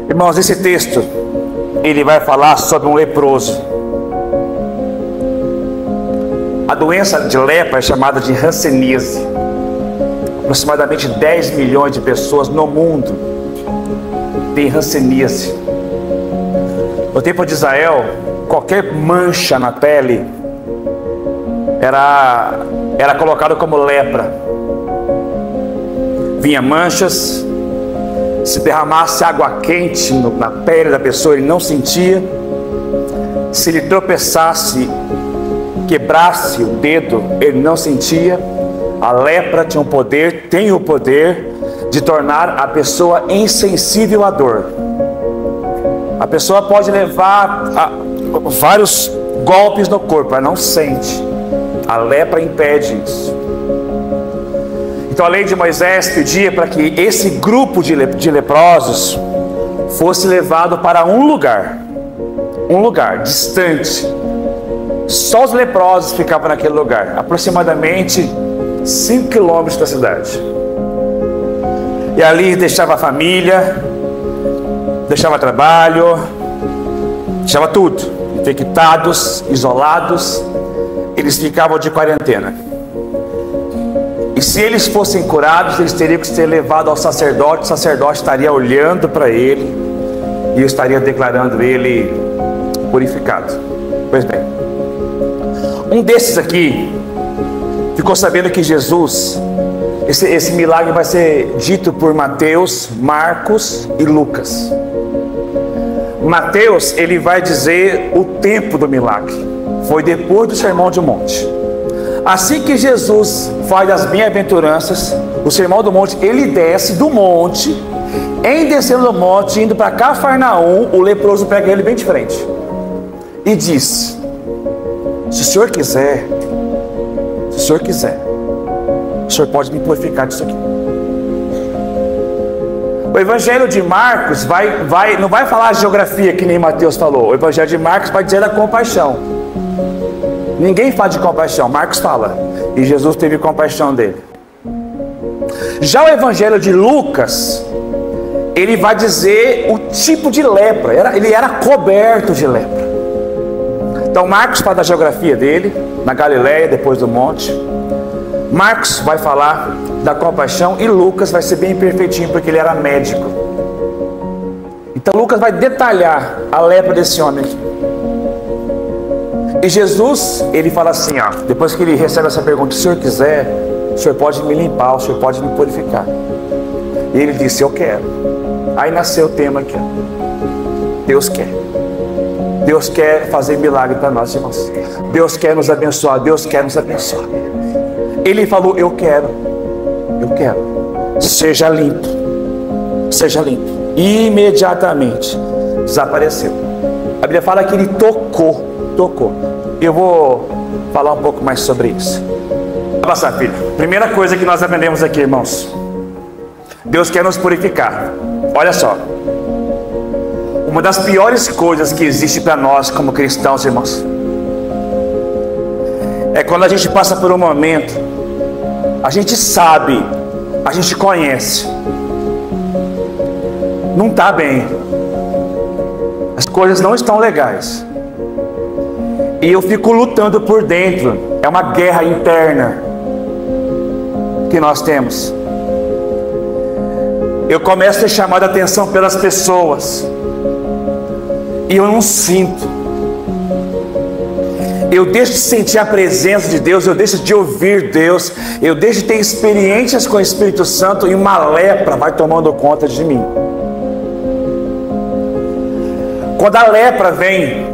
Irmãos, esse texto, ele vai falar sobre um leproso. A doença de lepra é chamada de hanseníase. Aproximadamente 10 milhões de pessoas no mundo têm hanseníase. No tempo de Israel, qualquer mancha na pele era colocado como lepra. Vinha manchas, se derramasse água quente na pele da pessoa, ele não sentia. Se ele tropeçasse, quebrasse o dedo, ele não sentia. A lepra tem o poder de tornar a pessoa insensível à dor. A pessoa pode levar vários golpes no corpo, ela não sente. A lepra impede isso. Então a lei de Moisés pedia para que esse grupo de leprosos fosse levado para um lugar distante. Só os leprosos ficavam naquele lugar, aproximadamente 5 quilômetros da cidade. E ali deixava a família, deixava trabalho, deixava tudo. Infectados, isolados, eles ficavam de quarentena. E se eles fossem curados, eles teriam que ser levados ao sacerdote. O sacerdote estaria olhando para ele e estaria declarando ele purificado. Pois bem, um desses aqui ficou sabendo que Jesus, esse milagre vai ser dito por Mateus, Marcos e Lucas. Mateus, ele vai dizer o tempo do milagre. Foi depois do Sermão do Monte. Assim que Jesus faz as bem-aventuranças, o Sermão do Monte, ele desce do monte. Em descendo do monte, indo para Cafarnaum, o leproso pega ele bem de frente e diz: se o senhor quiser, o senhor pode me purificar disso aqui. O Evangelho de Marcos não vai falar a geografia que nem Mateus falou. O Evangelho de Marcos vai dizer da compaixão. Ninguém fala de compaixão, Marcos fala. E Jesus teve compaixão dele. Já o Evangelho de Lucas, ele vai dizer o tipo de lepra. Ele era coberto de lepra. Então Marcos fala da geografia dele, na Galileia, depois do monte. Marcos vai falar da compaixão e Lucas vai ser bem perfeitinho, porque ele era médico. Então Lucas vai detalhar a lepra desse homem aqui. E Jesus, ele fala assim, depois que ele recebe essa pergunta: se o senhor quiser, o senhor pode me limpar, o senhor pode me purificar. E ele disse: eu quero. Aí nasceu o tema aqui, Deus quer. Deus quer fazer milagre para nós, irmãos. Deus quer nos abençoar, Deus quer nos abençoar. Ele falou: eu quero. Seja limpo. Seja limpo. E imediatamente desapareceu. A Bíblia fala que ele tocou. Eu vou falar um pouco mais sobre isso. Vai passar, filho. Primeira coisa que nós aprendemos aqui, irmãos: Deus quer nos purificar. Olha só. Uma das piores coisas que existe para nós como cristãos, irmãos, é quando a gente passa por um momento, a gente sabe, a gente conhece, não está bem, as coisas não estão legais, e eu fico lutando por dentro. É uma guerra interna que nós temos. Eu começo a ser chamado a atenção pelas pessoas e eu não sinto. Eu deixo de sentir a presença de Deus, eu deixo de ouvir Deus, eu deixo de ter experiências com o Espírito Santo, e uma lepra vai tomando conta de mim. Quando a lepra vem,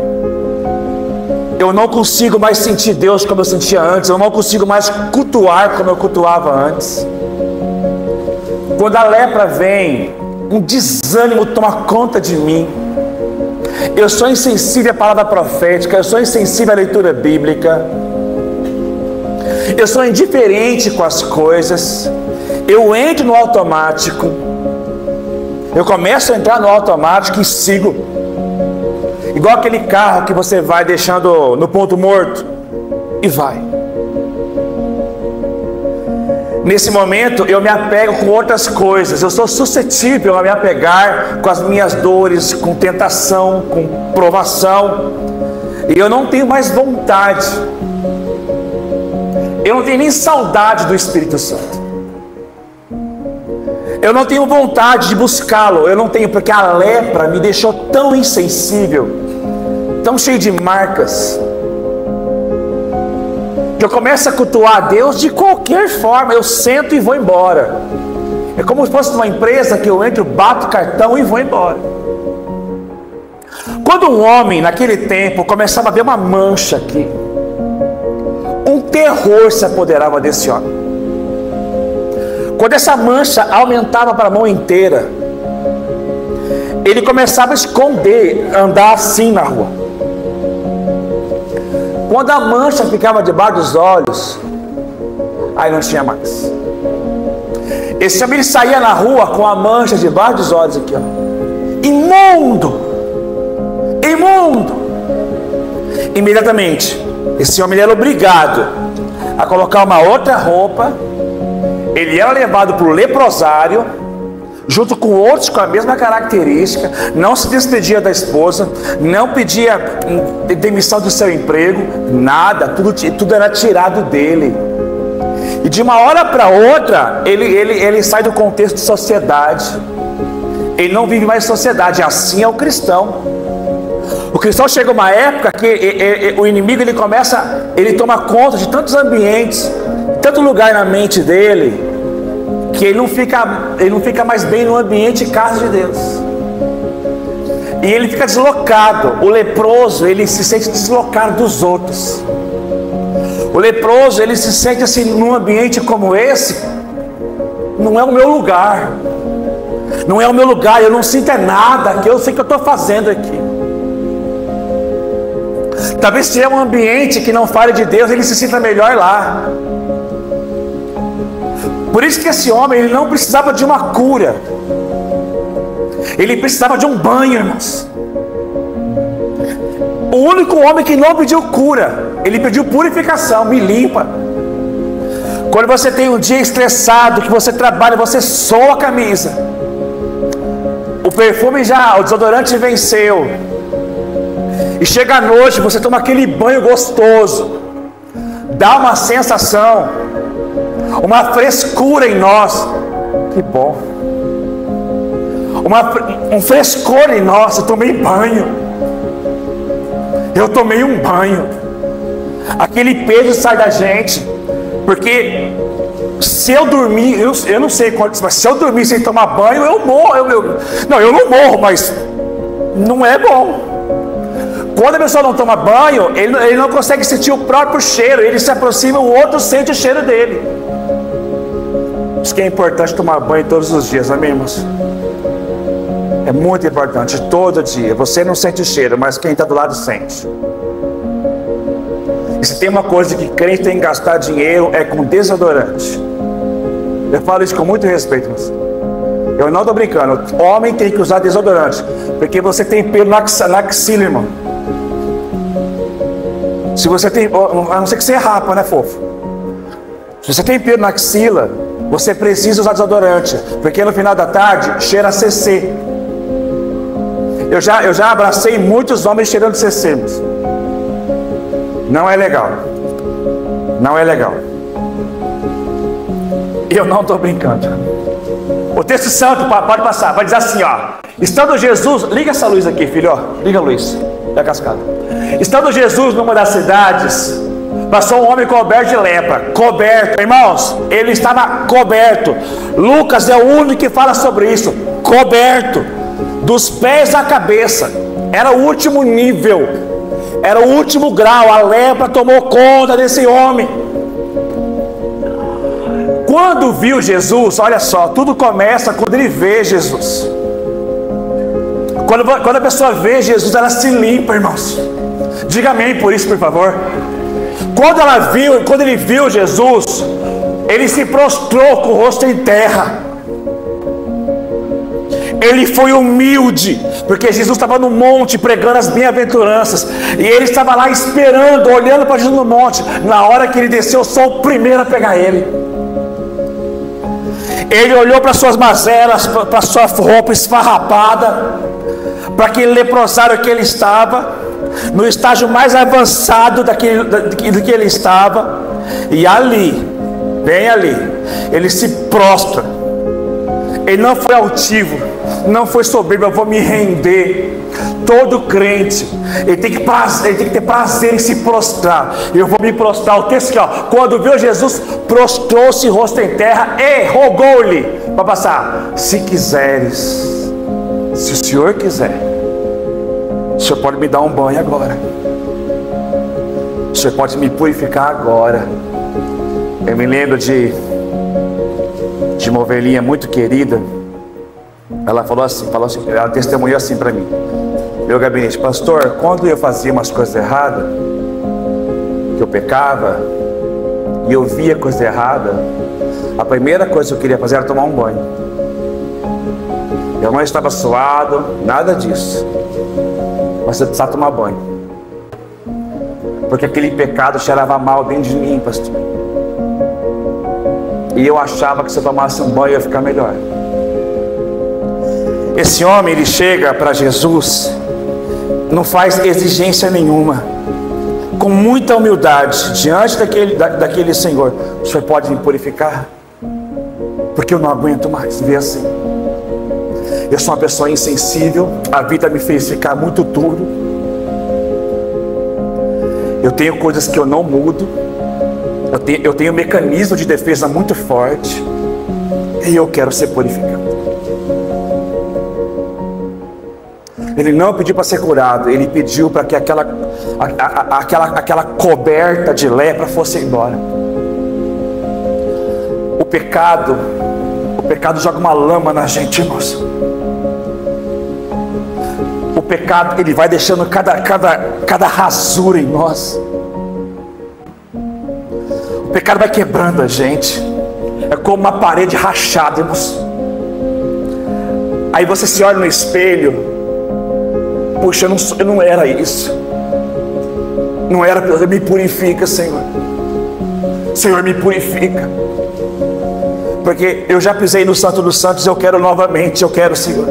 eu não consigo mais sentir Deus como eu sentia antes, eu não consigo mais cultuar como eu cultuava antes. Quando a lepra vem, um desânimo toma conta de mim. Eu sou insensível à palavra profética, eu sou insensível à leitura bíblica, eu sou indiferente com as coisas, eu entro no automático, eu começo a entrar no automático e sigo, igual aquele carro que você vai deixando no ponto morto e vai. Nesse momento eu me apego com outras coisas. Eu sou suscetível a me apegar com as minhas dores, com tentação, com provação. E eu não tenho mais vontade. Eu não tenho nem saudade do Espírito Santo. Eu não tenho vontade de buscá-lo. Eu não tenho, porque a lepra me deixou tão insensível, tão cheio de marcas, que eu começo a cultuar a Deus de qualquer forma. Eu sento e vou embora. É como se fosse uma empresa que eu entro, bato o cartão e vou embora. Quando um homem naquele tempo começava a ver uma mancha aqui, um terror se apoderava desse homem. Quando essa mancha aumentava para a mão inteira, ele começava a esconder, andar assim na rua. Quando a mancha ficava debaixo dos olhos, aí não tinha mais. Esse homem, ele saía na rua com a mancha debaixo dos olhos aqui, ó. Imundo! Imundo! Imediatamente, esse homem era obrigado a colocar uma outra roupa. Ele era levado para o leprosário, junto com outros com a mesma característica. Não se despedia da esposa, não pedia demissão do seu emprego, nada, tudo era tirado dele. E de uma hora para outra, ele sai do contexto de sociedade. Ele não vive mais em sociedade. Assim é o cristão. O cristão chega uma época que o inimigo ele toma conta de tantos ambientes, tanto lugar na mente dele, que ele não fica mais bem no ambiente casa de Deus. E ele fica deslocado. O leproso, ele se sente deslocado dos outros. O leproso, ele se sente assim, num ambiente como esse, não é o meu lugar. Não é o meu lugar, eu não sinto nada aqui, eu sei o que eu estou fazendo aqui. Talvez se é um ambiente que não fale de Deus, ele se sinta melhor lá. Por isso que esse homem, ele não precisava de uma cura. Ele precisava de um banho, irmãos. O único homem que não pediu cura, ele pediu purificação. Me limpa. Quando você tem um dia estressado, que você trabalha, você soa a camisa, o perfume o desodorante venceu, e chega à noite, você toma aquele banho gostoso, dá uma sensação, uma frescura em nós. Que bom. Um frescor em nós. Eu tomei banho. Eu tomei um banho. Aquele peso sai da gente. Porque se eu dormir, eu não sei quantos, mas se eu dormir sem tomar banho, eu morro. Não, eu não morro, mas não é bom. Quando a pessoa não toma banho, ele não consegue sentir o próprio cheiro. Ele se aproxima, o outro sente o cheiro dele. Isso que é importante, tomar banho todos os dias, amém, irmãos? É muito importante, todo dia. Você não sente o cheiro, mas quem está do lado sente. E se tem uma coisa que crente tem que gastar dinheiro, é com desodorante. Eu falo isso com muito respeito, irmãos. Eu não estou brincando. Homem tem que usar desodorante, porque você tem pelo na axila, irmão. Se você tem, a não ser que você rapa, né, fofo? Se você tem pelo na axila, você precisa usar desodorante, porque no final da tarde cheira a CC. Eu já abracei muitos homens cheirando CC. Não é legal. Não é legal. E eu não estou brincando. O texto santo, pode passar, vai dizer assim, ó. Estando Jesus, liga essa luz aqui, filho, ó. Liga a luz da cascada. Estando Jesus numa das cidades, passou um homem coberto de lepra. Coberto, irmãos, ele estava coberto. Lucas é o único que fala sobre isso. Coberto, dos pés à cabeça. Era o último nível, era o último grau. A lepra tomou conta desse homem. Quando viu Jesus, olha só, tudo começa quando ele vê Jesus. Quando a pessoa vê Jesus, ela se limpa, irmãos. Diga amém por isso, por favor. Quando ele viu Jesus, ele se prostrou com o rosto em terra. Ele foi humilde, porque Jesus estava no monte pregando as bem-aventuranças, e ele estava lá esperando, olhando para Jesus no monte. Na hora que ele desceu, eu sou o primeiro a pegar ele. Ele olhou para suas mazelas, para sua roupa esfarrapada, para aquele leprosário que ele estava, no estágio mais avançado do que ele estava, e ali, bem ali, ele se prostra. Ele não foi altivo, não foi soberbo. Eu vou me render. Todo crente, ele tem que ter prazer em se prostrar. Eu vou me prostrar. O texto aqui, ó, quando viu Jesus, prostrou-se rosto em terra e rogou-lhe, para passar: se quiseres, se o Senhor quiser, o Senhor pode me dar um banho agora, o Senhor pode me purificar agora. Eu me lembro de uma ovelhinha muito querida. Ela falou assim, ela testemunhou assim para mim: meu gabinete, pastor, quando eu fazia umas coisas erradas, que eu pecava, e eu via coisa errada, a primeira coisa que eu queria fazer era tomar um banho. Eu não estava suado, nada disso, mas você precisava tomar banho, porque aquele pecado cheirava mal dentro de mim, pastor, e eu achava que se eu tomasse um banho eu ia ficar melhor. Esse homem, ele chega para Jesus, não faz exigência nenhuma, com muita humildade, diante daquele Senhor: o Senhor pode me purificar? Porque eu não aguento mais ver assim. Eu sou uma pessoa insensível, a vida me fez ficar muito duro, eu tenho coisas que eu não mudo, eu tenho um mecanismo de defesa muito forte, e eu quero ser purificado. Ele não pediu para ser curado, ele pediu para que aquela coberta de lepra fosse embora. O pecado joga uma lama na gente, irmãos. O pecado, ele vai deixando cada rasura em nós. O pecado vai quebrando a gente. É como uma parede rachada, irmãos. Aí você se olha no espelho: puxa, eu não era isso. Não era. Me purifica, Senhor. Senhor, me purifica. Porque eu já pisei no Santo dos Santos, eu quero novamente. Eu quero, Senhor.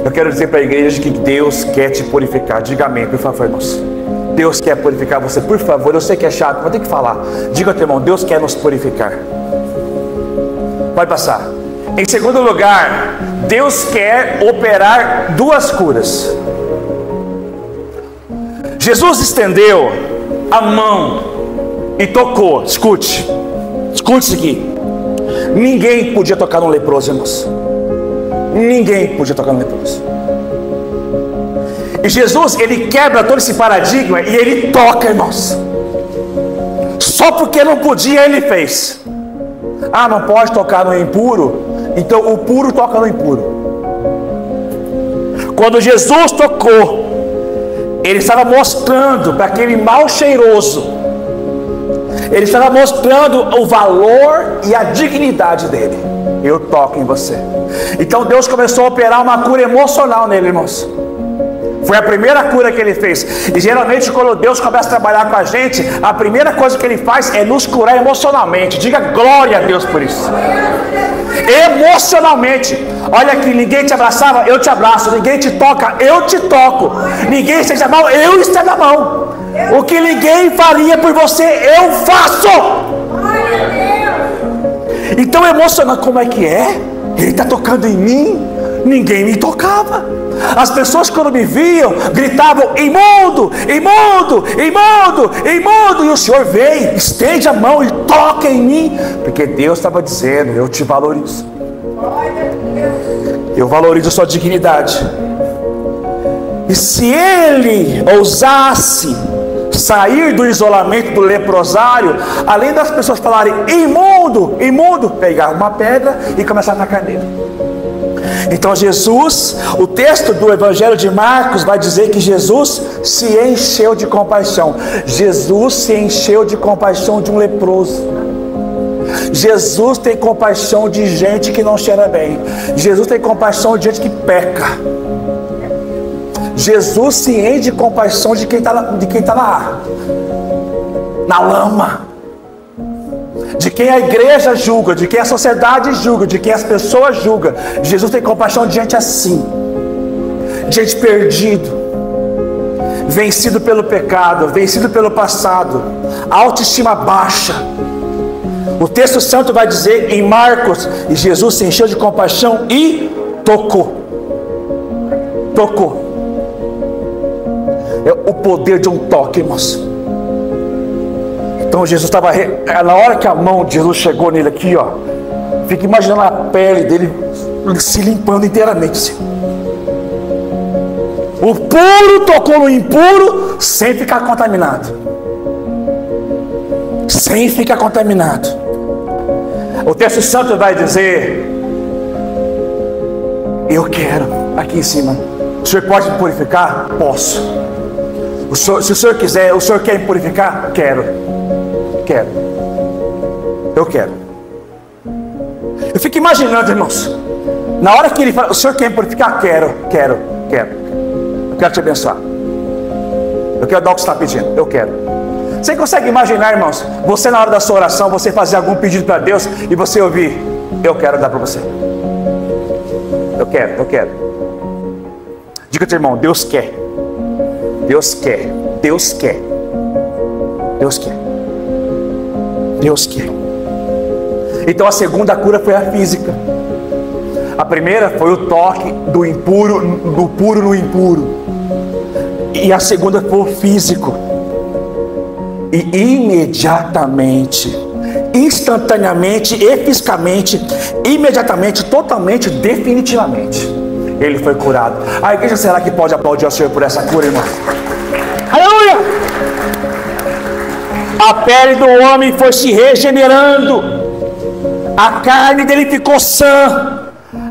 Eu quero dizer para a igreja que Deus quer te purificar. Diga amém, por favor, irmãos. Deus quer purificar você, por favor. Eu sei que é chato, mas tem que falar. Diga ao teu irmão: Deus quer nos purificar. Pode passar. Em segundo lugar, Deus quer operar duas curas. Jesus estendeu a mão e tocou. Escute isso aqui. Ninguém podia tocar no leproso, irmãos. Ninguém podia tocar no leproso. E Jesus, ele quebra todo esse paradigma e ele toca, irmãos. Só porque não podia, ele fez. Ah, não pode tocar no impuro, então o puro toca no impuro. Quando Jesus tocou, ele estava mostrando para aquele mal cheiroso, ele estava mostrando o valor e a dignidade dele. Eu toco em você. Então Deus começou a operar uma cura emocional nele, irmãos. Foi a primeira cura que ele fez. E geralmente quando Deus começa a trabalhar com a gente, a primeira coisa que ele faz é nos curar emocionalmente. Diga glória a Deus por isso. Emocionalmente. Olha aqui, ninguém te abraçava, eu te abraço. Ninguém te toca, eu te toco. Ninguém estende a mão, eu estendo a mão. O que ninguém faria por você, eu faço. Então emocional, como é que é? Ele está tocando em mim. Ninguém me tocava. As pessoas quando me viam gritavam: imundo, imundo, imundo, imundo. E o Senhor veio, estende a mão e toca em mim, porque Deus estava dizendo: eu te valorizo, eu valorizo a sua dignidade. E se ele ousasse sair do isolamento do leprosário, além das pessoas falarem imundo, imundo, pegar uma pedra e começar a atacar nele. Então Jesus, o texto do Evangelho de Marcos vai dizer que Jesus se encheu de compaixão. Jesus se encheu de compaixão de um leproso. Jesus tem compaixão de gente que não cheira bem. Jesus tem compaixão de gente que peca. Jesus se enche de compaixão de quem está na lama. de quem a igreja julga, de quem a sociedade julga, de quem as pessoas julgam. Jesus tem compaixão de gente assim, gente perdido, vencido pelo pecado, vencido pelo passado, autoestima baixa. O texto santo vai dizer em Marcos, e Jesus se encheu de compaixão e tocou. É o poder de um toque, irmãos. Então Jesus estava, na hora que a mão de Jesus chegou nele aqui, ó, fica imaginando a pele dele se limpando inteiramente assim. O puro tocou no impuro sem ficar contaminado. Sem ficar contaminado. O texto santo vai dizer: eu quero, aqui em cima. O senhor pode me purificar? Posso. Se o senhor quiser, o senhor quer me purificar? Quero. Eu quero. Eu fico imaginando, irmãos, na hora que ele fala: o senhor quer me purificar? Quero. Eu quero te abençoar. Eu quero dar o que você está pedindo. Eu quero. Você consegue imaginar, irmãos, você na hora da sua oração, você fazer algum pedido para Deus e você ouvir: eu quero dar para você. Eu quero. Diga ao teu irmão: Deus quer. Deus quer. Deus quer. Deus quer. Deus quer. Então a segunda cura foi a física. A primeira foi o toque do impuro, do puro no impuro. E a segunda foi o físico. E imediatamente, instantaneamente, fisicamente, imediatamente, totalmente, definitivamente, ele foi curado. A igreja, será que pode aplaudir ao Senhor por essa cura, irmão? Aleluia! A pele do homem foi se regenerando, a carne dele ficou sã,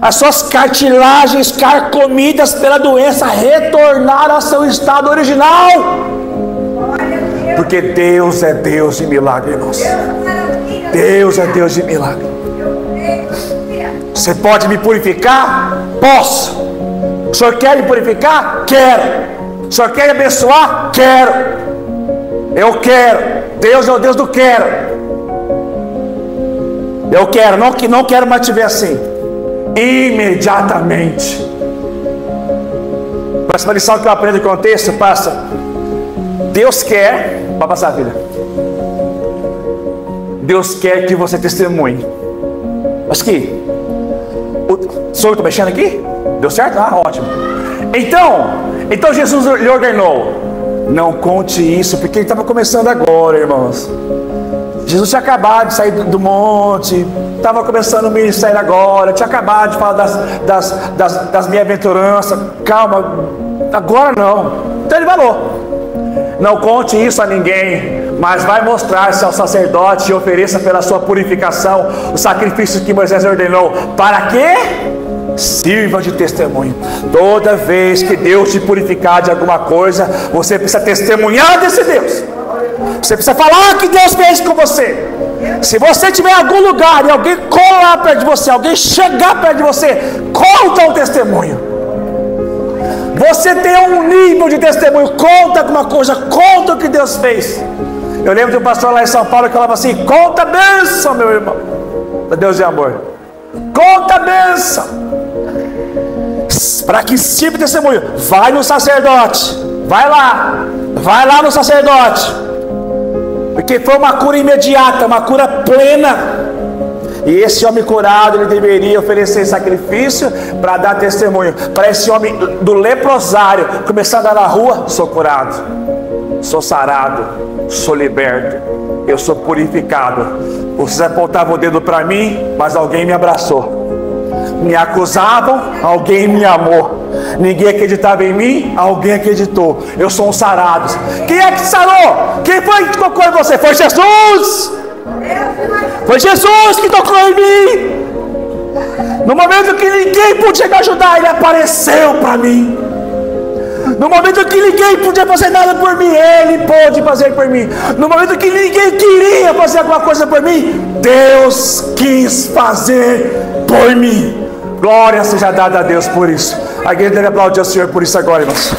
as suas cartilagens carcomidas pela doença retornaram ao seu estado original. Porque Deus é Deus de milagre, irmãos. Deus é Deus de milagre. Você pode me purificar? Posso. O senhor quer me purificar? Quero. O senhor quer me abençoar? Quero. Eu quero. Deus é o Deus do quero. Eu quero, não quero mais te ver assim. Imediatamente. Próxima lição que eu aprendo com o texto, passa. Deus quer, para passar, filha. Deus quer que você testemunhe. Acho que sou eu que estou mexendo aqui? Deu certo? Ah, ótimo. Então Jesus lhe ordenou: não conte isso, porque ele estava começando agora, irmãos. Jesus tinha acabado de sair do monte, estava começando o ministério agora, tinha acabado de falar das bem-aventuranças. Calma, agora não. Então ele falou: não conte isso a ninguém, mas vai mostrar-se ao sacerdote e ofereça pela sua purificação o sacrifício que Moisés ordenou. Para quê? Sirva de testemunho. Toda vez que Deus te purificar de alguma coisa, você precisa testemunhar desse Deus. Você precisa falar que Deus fez com você. Se você estiver em algum lugar e alguém colar perto de você, alguém chegar perto de você, conta um testemunho. Você tem um nível de testemunho, conta alguma coisa, conta o que Deus fez. Eu lembro de um pastor lá em São Paulo que falava assim: conta a bênção, meu irmão. Deus é amor. Conta a bênção. Para que sirva de testemunho, vai no sacerdote. Vai lá no sacerdote. Porque foi uma cura imediata, uma cura plena. E esse homem curado, ele deveria oferecer sacrifício para dar testemunho. Para esse homem do leprosário começar a andar na rua: sou curado, sou sarado, sou liberto, eu sou purificado. Vocês apontavam o dedo para mim, mas alguém me abraçou. Me acusavam, alguém me amou. Ninguém acreditava em mim, alguém acreditou. Eu sou um sarado. Quem é que sarou? Quem foi que tocou em você? Foi Jesus. Foi Jesus que tocou em mim. No momento que ninguém podia me ajudar, Ele apareceu para mim. No momento que ninguém podia fazer nada por mim, Ele pôde fazer por mim. No momento que ninguém queria fazer alguma coisa por mim, Deus quis fazer por mim. Glória seja dada a Deus por isso. A igreja deve aplaudir ao Senhor por isso agora, irmãos.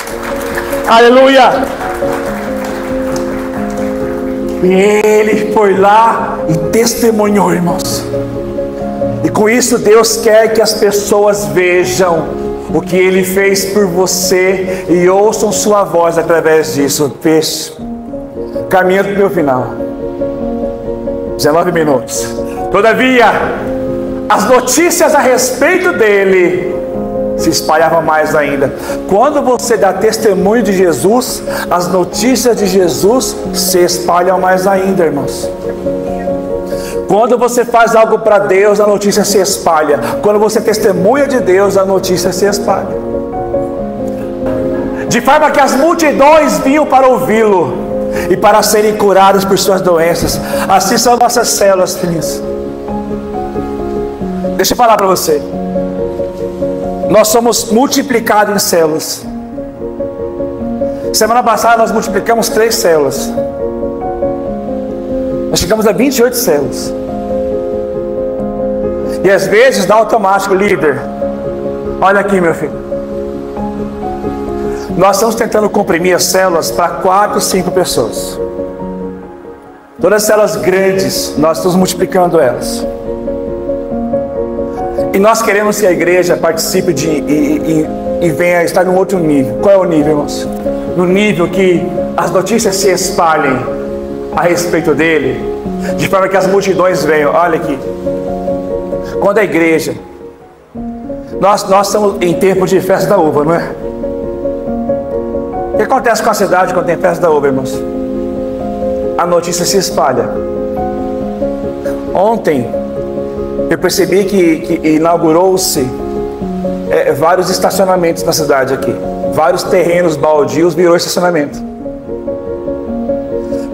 Aleluia. E ele foi lá e testemunhou, irmãos. E com isso Deus quer que as pessoas vejam o que ele fez por você e ouçam sua voz através disso. Feche. Caminhando para o meu final. 19 minutos. Todavia, as notícias a respeito dele se espalhavam mais ainda. Quando você dá testemunho de Jesus, as notícias de Jesus se espalham mais ainda, irmãos. Quando você faz algo para Deus, a notícia se espalha. Quando você testemunha de Deus, a notícia se espalha. De forma que as multidões vinham para ouvi-lo e para serem curadas por suas doenças. Assim são nossas células, filhos. Deixa eu falar para você. Nós somos multiplicados em células. Semana passada nós multiplicamos 3 células. Nós chegamos a 28 células. E às vezes dá automático, líder. Olha aqui, meu filho. Nós estamos tentando comprimir as células para 4, 5 pessoas. Todas as células grandes, nós estamos multiplicando elas. E nós queremos que a igreja participe e venha estar num outro nível. Qual é o nível, irmãos? No nível que as notícias se espalhem a respeito dele, de forma que as multidões venham. Olha aqui. Quando a igreja, nós estamos em tempo de festa da uva, não é? O que acontece com a cidade quando tem festa da uva, irmãos? A notícia se espalha. Ontem eu percebi que inaugurou-se vários estacionamentos na cidade aqui. Vários terrenos baldios virou estacionamento.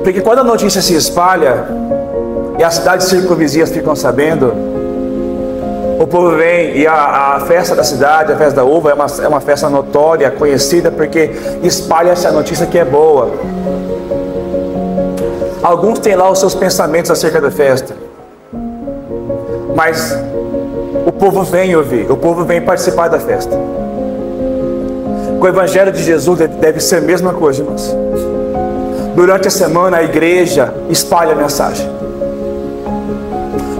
Porque quando a notícia se espalha e as cidades circunvizinhas ficam sabendo, o povo vem e a festa da cidade, a festa da uva, é uma festa notória, conhecida, porque espalha-se a notícia que é boa. Alguns têm lá os seus pensamentos acerca da festa, mas o povo vem ouvir, o povo vem participar da festa. Com o Evangelho de Jesus deve ser a mesma coisa, irmãos. Durante a semana a igreja espalha a mensagem.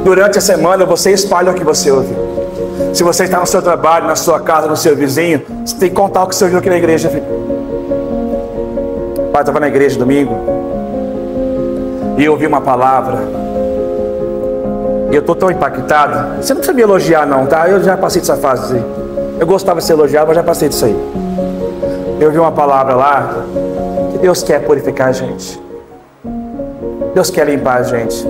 Durante a semana você espalha o que você ouviu. Se você está no seu trabalho, na sua casa, no seu vizinho, você tem que contar o que você ouviu aqui na igreja. O pai estava na igreja domingo e eu ouvi uma palavra e eu estou tão impactado. Você não precisa me elogiar não, tá? Eu já passei dessa fase aí. Eu gostava de ser elogiado, mas já passei disso aí. Eu ouvi uma palavra lá que Deus quer purificar a gente. Deus quer limpar a gente.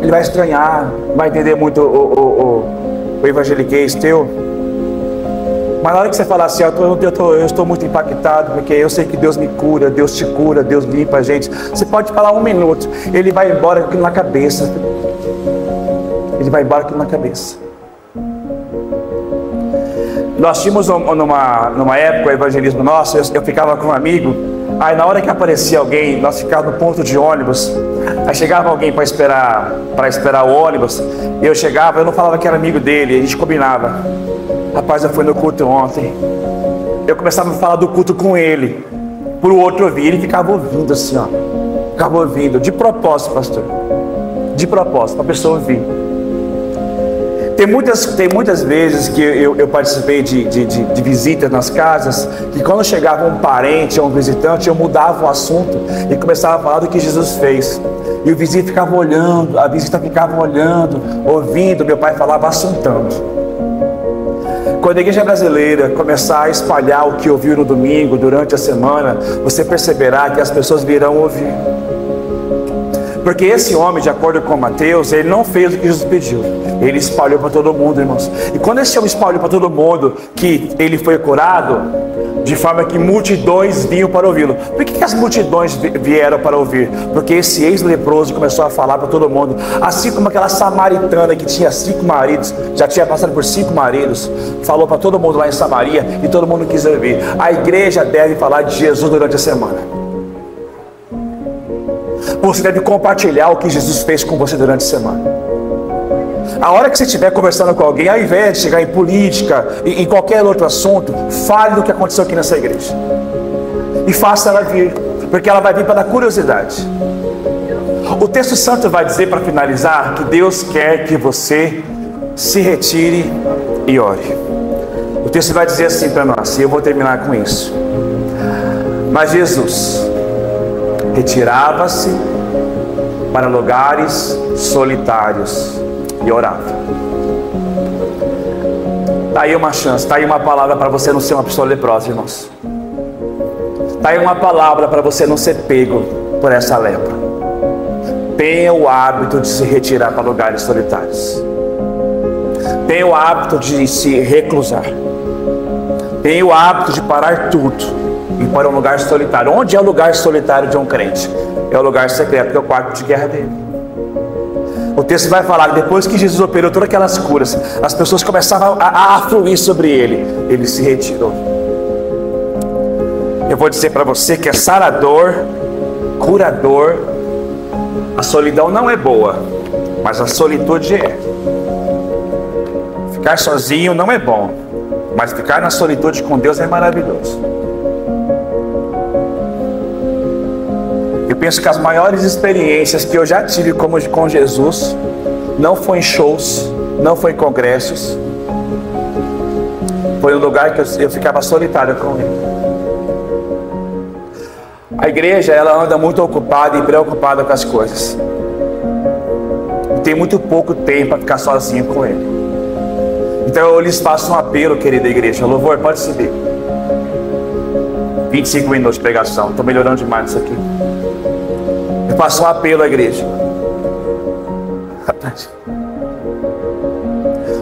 Ele vai estranhar, vai entender muito o evangeliquez teu. Mas na hora que você falar assim, eu estou muito impactado, porque eu sei que Deus me cura, Deus te cura, Deus limpa a gente. Você pode falar 1 minuto, ele vai embora com aquilo na cabeça. Ele vai embora com aquilo na cabeça. Nós tínhamos numa época o evangelismo nosso, eu ficava com um amigo. Aí na hora que aparecia alguém, nós ficávamos no ponto de ônibus. Aí chegava alguém para esperar o ônibus. Eu chegava, eu não falava que era amigo dele, a gente combinava. Rapaz, eu fui no culto ontem. Eu começava a falar do culto com ele, pro outro ouvir. Ele ficava ouvindo assim, ó. Ficava ouvindo, de propósito, pastor. De propósito, para a pessoa ouvir. Tem muitas vezes que eu participei de visitas nas casas, que quando chegava um parente ou um visitante, eu mudava o assunto e começava a falar do que Jesus fez. E o vizinho ficava olhando, a visita ficava olhando, ouvindo, meu pai falava assuntando. Quando a igreja brasileira começar a espalhar o que ouviu no domingo, durante a semana, você perceberá que as pessoas virão ouvir. Porque esse homem, de acordo com Mateus, ele não fez o que Jesus pediu. Ele espalhou para todo mundo, irmãos. E quando esse homem espalhou para todo mundo que ele foi curado, de forma que multidões vinham para ouvi-lo. Por que as multidões vieram para ouvir? Porque esse ex-leproso começou a falar para todo mundo. Assim como aquela samaritana que tinha 5 maridos, já tinha passado por 5 maridos, falou para todo mundo lá em Samaria e todo mundo quis ouvir. A igreja deve falar de Jesus durante a semana. Você deve compartilhar o que Jesus fez com você durante a semana. A hora que você estiver conversando com alguém, ao invés de chegar em política, em qualquer outro assunto, fale do que aconteceu aqui nessa igreja. E faça ela vir, porque ela vai vir para dar curiosidade. O texto santo vai dizer, para finalizar, que Deus quer que você se retire e ore. O texto vai dizer assim para nós, e eu vou terminar com isso. Mas Jesus retirava-se para lugares solitários e orava. Está aí uma chance, está aí uma palavra para você não ser uma pessoa leprosa, irmãos. Está aí uma palavra para você não ser pego por essa lepra. Tenha o hábito de se retirar para lugares solitários. Tenha o hábito de se reclusar. Tenha o hábito de parar tudo e ir para um lugar solitário. Onde é o lugar solitário de um crente? É o lugar secreto, que é o quarto de guerra dele. O texto vai falar que depois que Jesus operou todas aquelas curas, as pessoas começavam a afluir sobre ele. Ele se retirou. Eu vou dizer para você que é sarador, curador. A solidão não é boa, mas a solitude é. Ficar sozinho não é bom, mas ficar na solitude com Deus é maravilhoso. Eu penso que as maiores experiências que eu já tive com Jesus não foi em shows, não foi em congressos, foi um lugar que eu ficava solitário com Ele. A igreja, ela anda muito ocupada e preocupada com as coisas. E tem muito pouco tempo para ficar sozinho com Ele. Então eu lhes faço um apelo, querida igreja. Louvor, pode subir. 25 minutos de pregação. Estou melhorando demais isso aqui. Eu faço um apelo à igreja.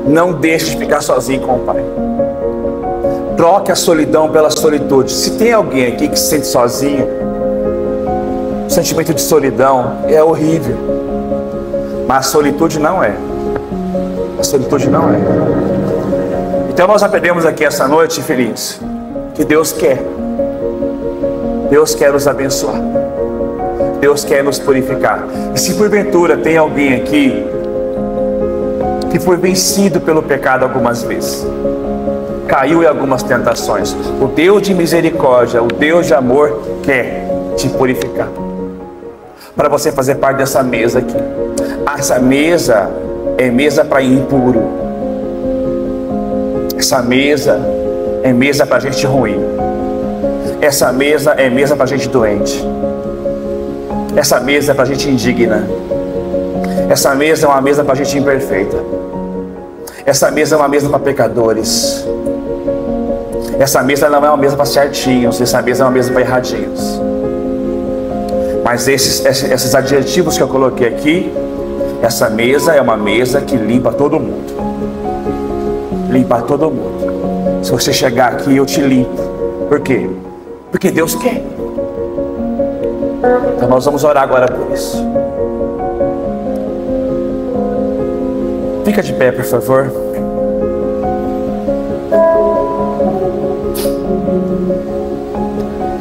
Não deixe de ficar sozinho com o Pai. Troque a solidão pela solitude. Se tem alguém aqui que se sente sozinho, o sentimento de solidão é horrível. Mas a solitude não é. A solitude não é. Então nós aprendemos aqui essa noite, filhinhos, que Deus quer. Deus quer nos abençoar. Deus quer nos purificar. E se porventura tem alguém aqui que foi vencido pelo pecado algumas vezes, caiu em algumas tentações, o Deus de misericórdia, o Deus de amor quer te purificar, para você fazer parte dessa mesa aqui. Essa mesa é mesa para impuro. Essa mesa é mesa para gente ruim. Essa mesa é mesa para gente doente. Essa mesa é para gente indigna. Essa mesa é uma mesa para gente imperfeita. Essa mesa é uma mesa para pecadores. Essa mesa não é uma mesa para certinhos. Essa mesa é uma mesa para erradinhos. Mas esses adjetivos que eu coloquei aqui, essa mesa é uma mesa que limpa todo mundo. Limpa todo mundo. Se você chegar aqui, eu te limpo. Por quê? Porque Deus quer. Então nós vamos orar agora por isso. Fica de pé, por favor.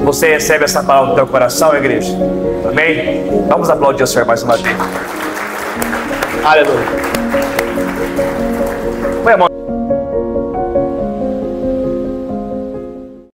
Você recebe essa palavra no teu coração, igreja? Amém? Vamos aplaudir o Senhor mais uma vez. Aleluia.